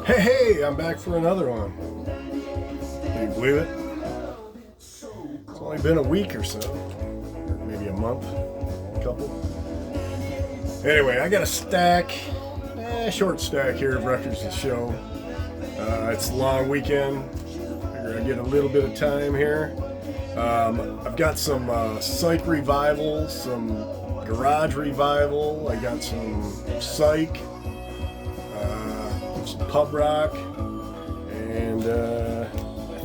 Hey, I'm back for another one. Can you believe it? It's only been a week or so. Maybe a month, a couple. Anyway, I got a short stack here of records to show. It's a long weekend. Figure I get a little bit of time here. I've got some psych revival, some garage revival. I got some psych, some pub rock, and I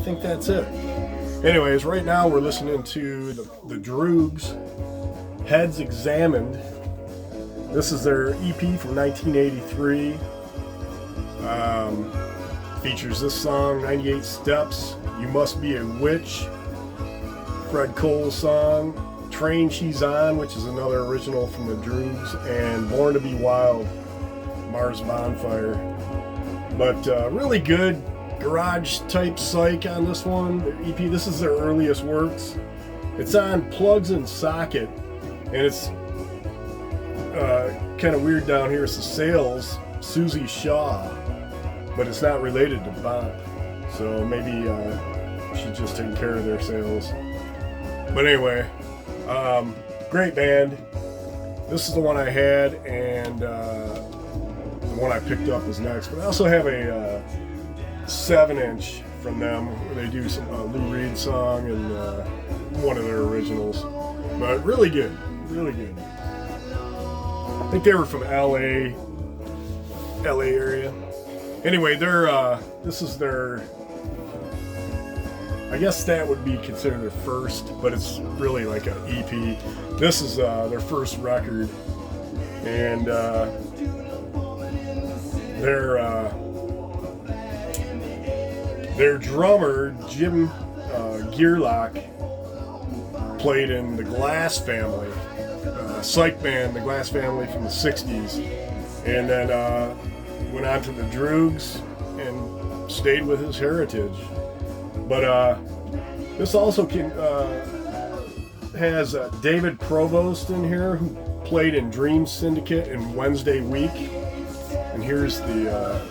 think that's it. Anyways, right now we're listening to the Droogs, Heads Examined. This is their EP from 1983. Features this song, 98 Steps, You Must Be a Witch, Fred Cole's song, Train She's On, which is another original from the Droogs, and Born to Be Wild, Mars Bonfire. But really good garage type psych on this one, the EP. This is their earliest works. It's on Plugs and Socket, and it's kind of weird down here. It's the Sales, Susie Shaw, but it's not related to Bop, so maybe she's just taking care of their sales. But anyway, great band. This is the one I had, and the one I picked up is next. But I also have a 7-inch from them where they do some Lou Reed song and one of their originals. But really good, really good. I think they were from LA area. Anyway, this is their, I guess that would be considered their first, but it's really like an EP. This is their first record, and their drummer, Jim Gearlock, played in the Glass Family, psych band, the Glass Family from the 60s, and then went on to the Droogs and stayed with his heritage. But this also has David Provost in here, who played in Dream Syndicate and Wednesday Week. And here's the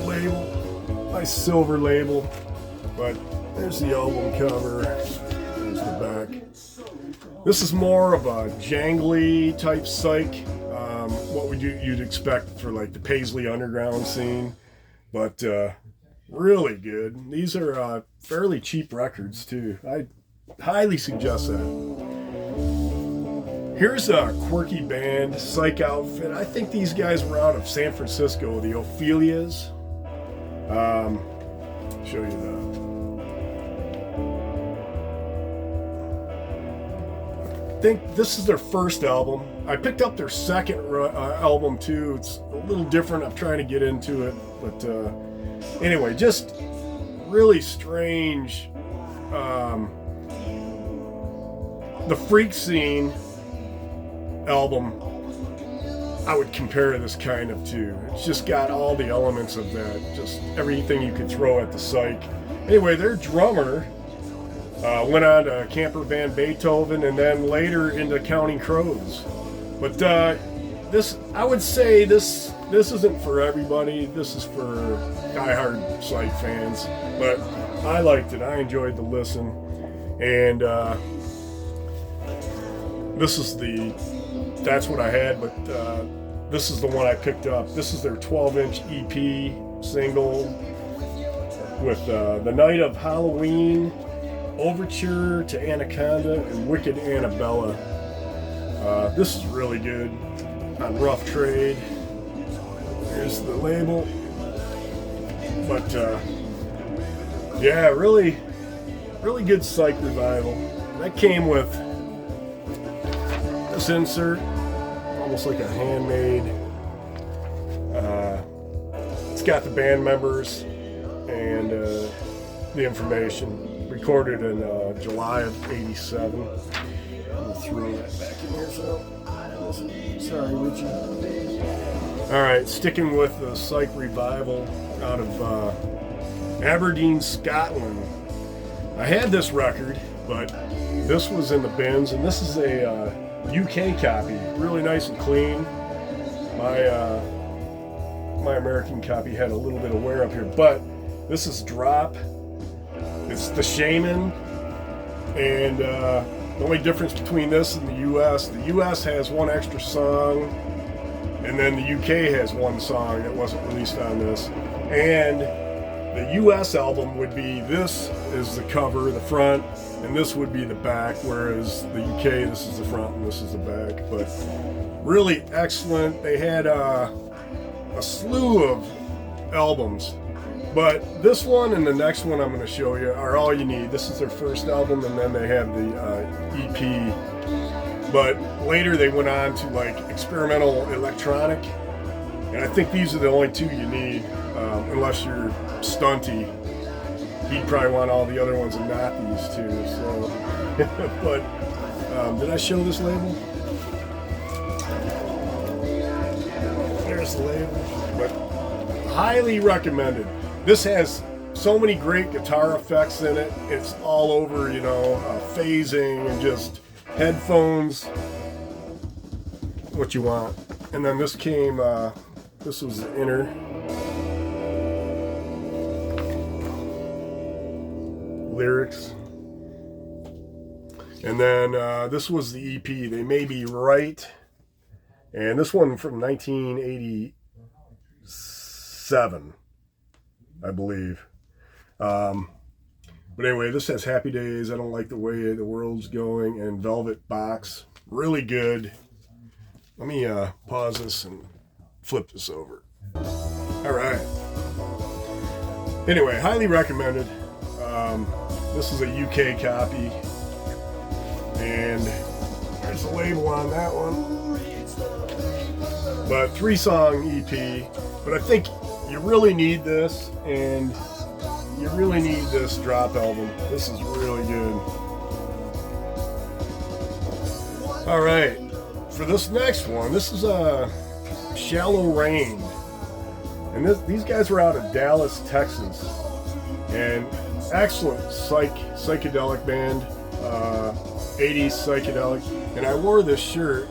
label, my silver label. But there's the album cover. There's the back. This is more of a jangly type psych. What you'd expect for like the Paisley Underground scene, but really good. These are fairly cheap records too. I highly suggest that. Here's a quirky band, psych outfit. I think these guys were out of San Francisco, the Ophelias. Show you that. I think this is their first album. I picked up their second album too. It's a little different. I'm trying to get into it, but anyway, just really strange. The Freak Scene album, I would compare this kind of to. It's just got all the elements of that, just everything you could throw at the psych. Anyway, their drummer went on to Camper Van Beethoven and then later into Counting Crows. But this, I would say this isn't for everybody. This is for diehard psych fans. But I liked it. I enjoyed the listen. And that's what I had, but this is the one I picked up. This is their 12-inch EP single with The Night of Halloween, Overture to Anaconda, and Wicked Annabella. This is really good on Rough Trade. Here's the label. But yeah, really, really good psych revival. That came with this insert, almost like a handmade. It's got the band members and the information. Recorded in July of '87. I'll throw that back in here. Sorry, Richie. All right, sticking with the psych revival out of Aberdeen, Scotland. I had this record, but this was in the bins, and this is a UK copy, really nice and clean. My My American copy had a little bit of wear up here, but this is Drop. It's the Shaman, and the only difference between this and the U.S. has one extra song, and then the UK has one song that wasn't released on this. And the U.S. album would be, this is the cover, the front, and this would be the back, whereas the UK, this is the front and this is the back. But really excellent. They had a slew of albums, but this one and the next one I'm going to show you are all you need. This is their first album, and then they have the EP. But later they went on to like experimental electronic, and I think these are the only two you need, unless you're stunty. He'd probably want all the other ones and not these two. So, but did I show this label? There's the label. But highly recommended. This has so many great guitar effects in it. It's all over, you know, phasing and just headphones. What you want. And then this came. This was the inner. Lyrics, and then this was the EP. They May Be Right, and this one from 1987, I believe. But anyway, this has Happy Days, I Don't Like the Way the World's Going, and Velvet Box. Really good. Let me pause this and flip this over. All right. Anyway, highly recommended. This is a UK copy, and there's a label on that one. But 3-song EP, but I think you really need this, and you really need this Drop album. This is really good. All right, for this next one, this is a Shallow Rain, and these guys were out of Dallas, Texas, and excellent psychedelic band, 80s psychedelic, and I wore this shirt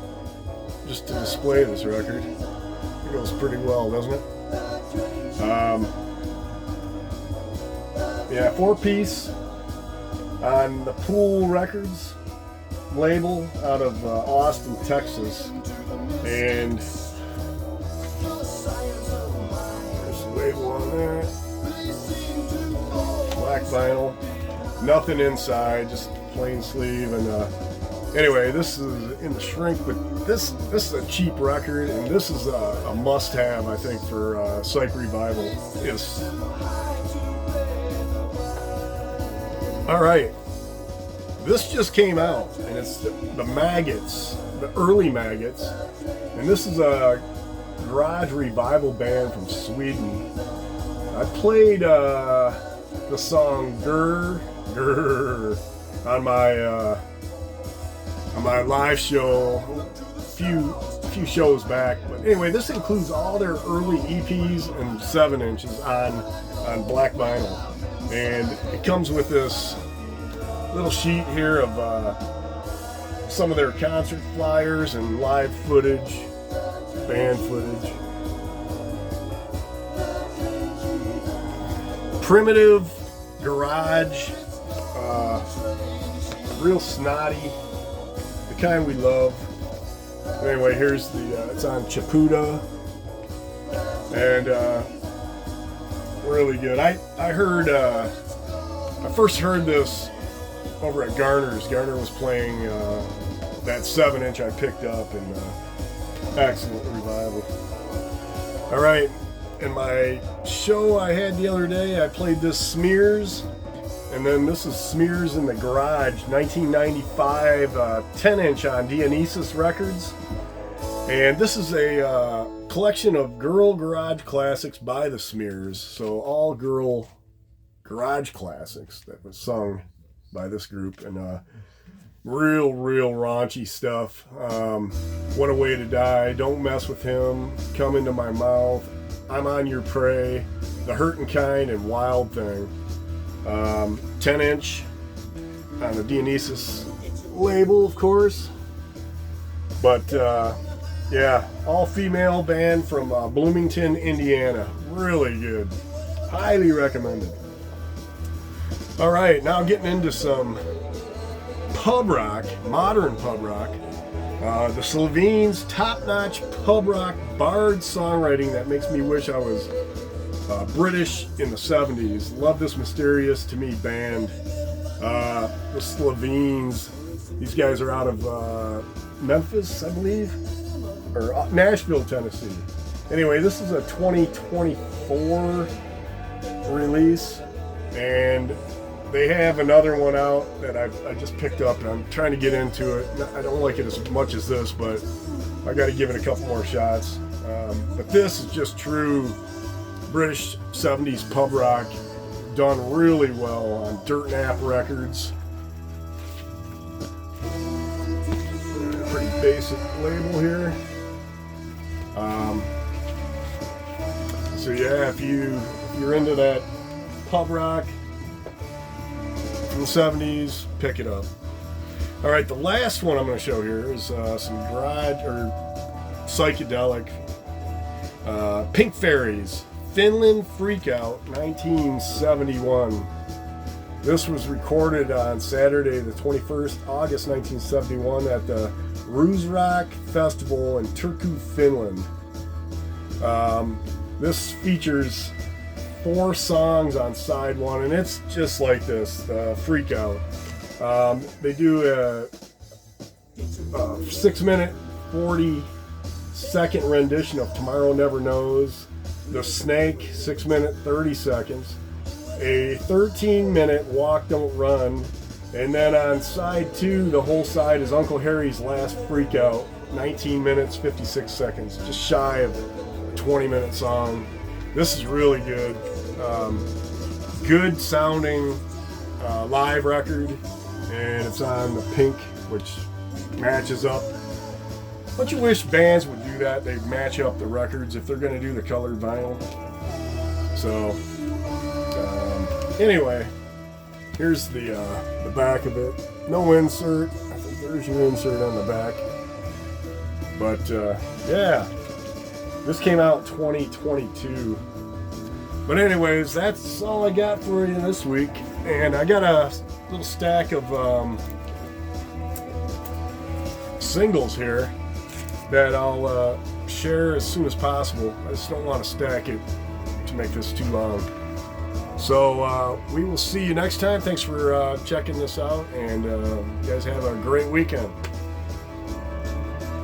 just to display this record. It goes pretty well, doesn't it? Yeah, 4-piece on the Pool Records label out of Austin, Texas, and there's a label on there. Black vinyl, nothing inside, just plain sleeve. And anyway, this is in the shrink, but this is a cheap record, and this is a must-have, I think, for Psych Revival. Yes. All right, this just came out, and it's the Maggots, the early Maggots, and this is a garage revival band from Sweden. I played the song Grr Grr on my live show a few shows back. But anyway, this includes all their early EPs and 7-inches on black vinyl, and it comes with this little sheet here of some of their concert flyers and live footage, band footage. Primitive garage, real snotty, the kind we love. Anyway, here's the, it's on Chapuda, and really good. I heard, I first heard this over at Garner's. Garner was playing that 7-inch I picked up, and excellent revival. All right. In my show I had the other day, I played this Smears, and then this is Smears in the Garage, 1995, 10-inch on Dionysus Records. And this is a collection of girl garage classics by the Smears, so all girl garage classics that was sung by this group, and real raunchy stuff. What a Way to Die, Don't Mess with Him, Come Into My Mouth, I'm On Your Prey, The Hurtin' Kind, and Wild Thing. 10-inch on the Dionysus label, of course. But Yeah, all-female band from Bloomington, Indiana. Really good. Highly recommended. All right, now getting into some pub rock, modern pub rock. The Slovene top-notch pub rock bard songwriting that makes me wish I was British in the 70s. Love this mysterious, to me, band. The Slovenes. These guys are out of Memphis, I believe, or Nashville, Tennessee. Anyway, this is a 2024 release, and they have another one out that I just picked up, and I'm trying to get into it. I don't like it as much as this, but I got to give it a couple more shots. But this is just true British 70s pub rock, done really well on Dirt Nap Records. Pretty basic label here. So yeah, if you're into that pub rock from the 70s, pick it up. All right, the last one I'm going to show here is some garage or psychedelic Pink Fairies, Finland Freakout, 1971. This was recorded on Saturday, the 21st August 1971 at the Ruisrock Festival in Turku, Finland. This features 4 songs on side 1, and it's just like this, Freakout. They do a 6-minute, 40-second rendition of Tomorrow Never Knows, The Snake, 6-minute, 30 seconds, a 13-minute Walk Don't Run, and then on side 2, the whole side is Uncle Harry's Last Freakout, 19 minutes, 56 seconds, just shy of a 20-minute song. This is really good. Good sounding live record, and it's on the Pink, which matches up. Don't you wish bands would do that? They match up the records if they're going to do the colored vinyl. So anyway, here's the back of it. No insert. I think there's your insert on the back. But yeah, this came out 2022. But anyways, that's all I got for you this week. And I got a little stack of singles here that I'll share as soon as possible. I just don't want to stack it to make this too long. So we will see you next time. Thanks for checking this out, and you guys have a great weekend.